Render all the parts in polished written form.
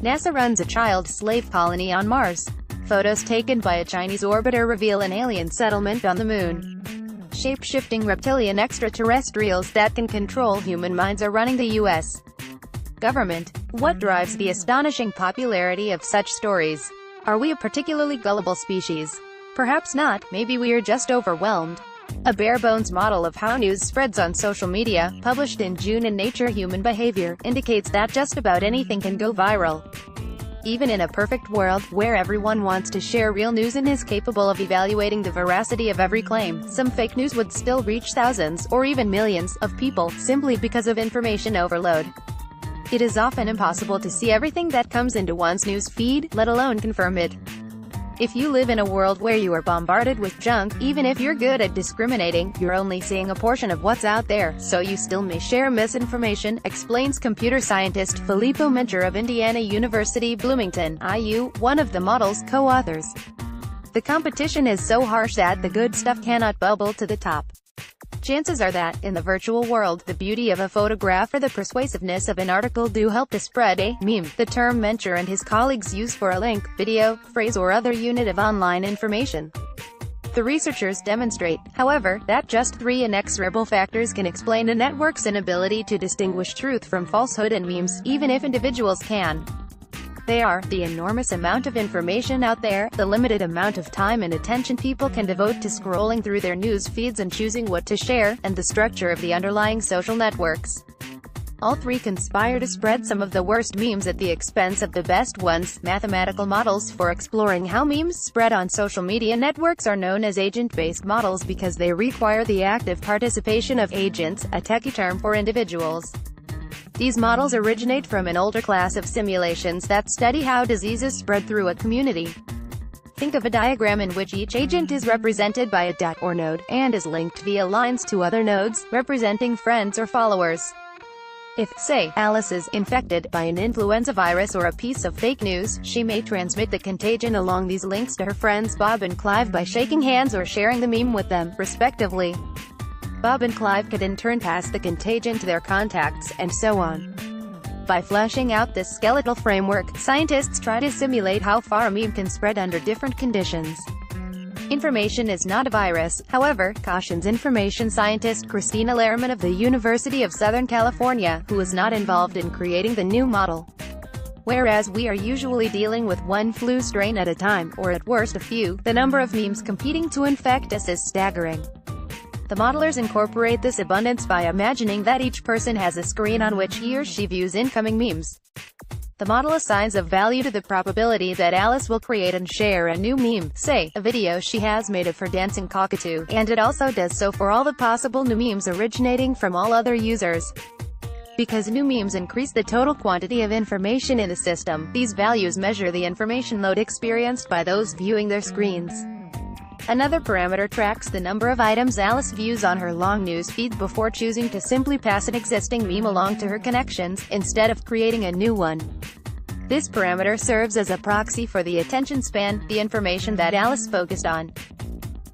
NASA runs a child slave colony on Mars. Photos taken by a Chinese orbiter reveal an alien settlement on the moon. Shape-shifting reptilian extraterrestrials that can control human minds are running the U.S. government. What drives the astonishing popularity of such stories? Are we a particularly gullible species? Perhaps not, maybe we are just overwhelmed. A bare-bones model of how news spreads on social media, published in June in Nature Human Behavior, indicates that just about anything can go viral. Even in a perfect world, where everyone wants to share real news and is capable of evaluating the veracity of every claim, some fake news would still reach thousands, or even millions, of people, simply because of information overload. It is often impossible to see everything that comes into one's news feed, let alone confirm it. If you live in a world where you are bombarded with junk, even if you're good at discriminating, you're only seeing a portion of what's out there, so you still may share misinformation, explains computer scientist Filippo Mencher of Indiana University Bloomington, IU, one of the model's co-authors. The competition is so harsh that the good stuff cannot bubble to the top. Chances are that, in the virtual world, the beauty of a photograph or the persuasiveness of an article do help to spread a meme, the term Mencher and his colleagues use for a link, video, phrase or other unit of online information. The researchers demonstrate, however, that just three inexorable factors can explain a network's inability to distinguish truth from falsehood in memes, even if individuals can. They are, the enormous amount of information out there, the limited amount of time and attention people can devote to scrolling through their news feeds and choosing what to share, and the structure of the underlying social networks. All three conspire to spread some of the worst memes at the expense of the best ones. Mathematical models for exploring how memes spread on social media networks are known as agent-based models because they require the active participation of agents, a techie term for individuals. These models originate from an older class of simulations that study how diseases spread through a community. Think of a diagram in which each agent is represented by a dot or node, and is linked via lines to other nodes, representing friends or followers. If, say, Alice is infected by an influenza virus or a piece of fake news, she may transmit the contagion along these links to her friends Bob and Clive by shaking hands or sharing the meme with them, respectively. Bob and Clive could in turn pass the contagion to their contacts, and so on. By fleshing out this skeletal framework, scientists try to simulate how far a meme can spread under different conditions. Information is not a virus, however, cautions information scientist Christina Lehrman of the University of Southern California, who was not involved in creating the new model. Whereas we are usually dealing with one flu strain at a time, or at worst a few, the number of memes competing to infect us is staggering. The modelers incorporate this abundance by imagining that each person has a screen on which he or she views incoming memes. The model assigns a value to the probability that Alice will create and share a new meme, say, a video she has made of her dancing cockatoo, and it also does so for all the possible new memes originating from all other users. Because new memes increase the total quantity of information in the system, these values measure the information load experienced by those viewing their screens. Another parameter tracks the number of items Alice views on her long news feed before choosing to simply pass an existing meme along to her connections, instead of creating a new one. This parameter serves as a proxy for the attention span, the information that Alice focused on.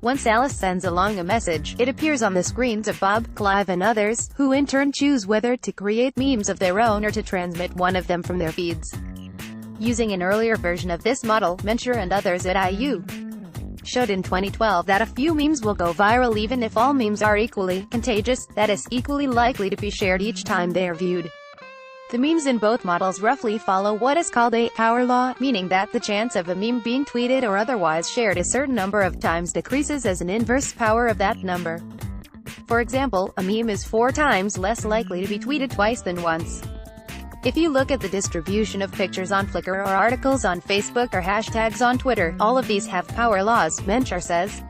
Once Alice sends along a message, it appears on the screens of Bob, Clive and others, who in turn choose whether to create memes of their own or to transmit one of them from their feeds. Using an earlier version of this model, Mencher and others at IU showed in 2012 that a few memes will go viral even if all memes are equally contagious, that is, equally likely to be shared each time they are viewed. The memes in both models roughly follow what is called a power law, meaning that the chance of a meme being tweeted or otherwise shared a certain number of times decreases as an inverse power of that number. For example, a meme is 4 times less likely to be tweeted twice than once. If you look at the distribution of pictures on Flickr or articles on Facebook or hashtags on Twitter, all of these have power laws, Mencher says.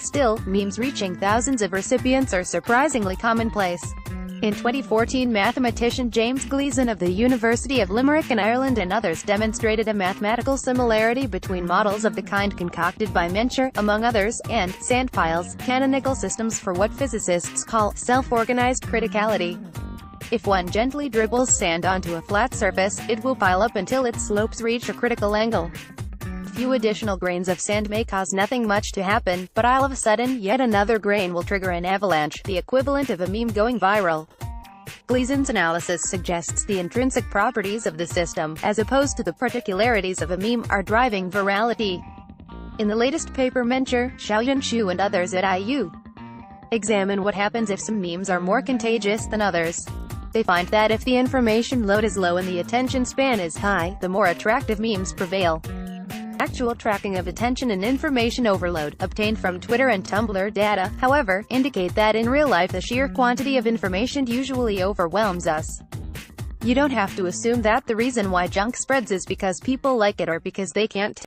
Still, memes reaching thousands of recipients are surprisingly commonplace. In 2014, mathematician James Gleason of the University of Limerick in Ireland and others demonstrated a mathematical similarity between models of the kind concocted by Mencher, among others, and sandpiles, canonical systems for what physicists call self-organized criticality. If one gently dribbles sand onto a flat surface, it will pile up until its slopes reach a critical angle. A few additional grains of sand may cause nothing much to happen, but all of a sudden, yet another grain will trigger an avalanche, the equivalent of a meme going viral. Gleason's analysis suggests the intrinsic properties of the system, as opposed to the particularities of a meme, are driving virality. In the latest paper, Mencher, Xiaoyun Xu and others at IU examine what happens if some memes are more contagious than others. They find that if the information load is low and the attention span is high, the more attractive memes prevail. Actual tracking of attention and information overload, obtained from Twitter and Tumblr data, however, indicate that in real life the sheer quantity of information usually overwhelms us. You don't have to assume that the reason why junk spreads is because people like it or because they can't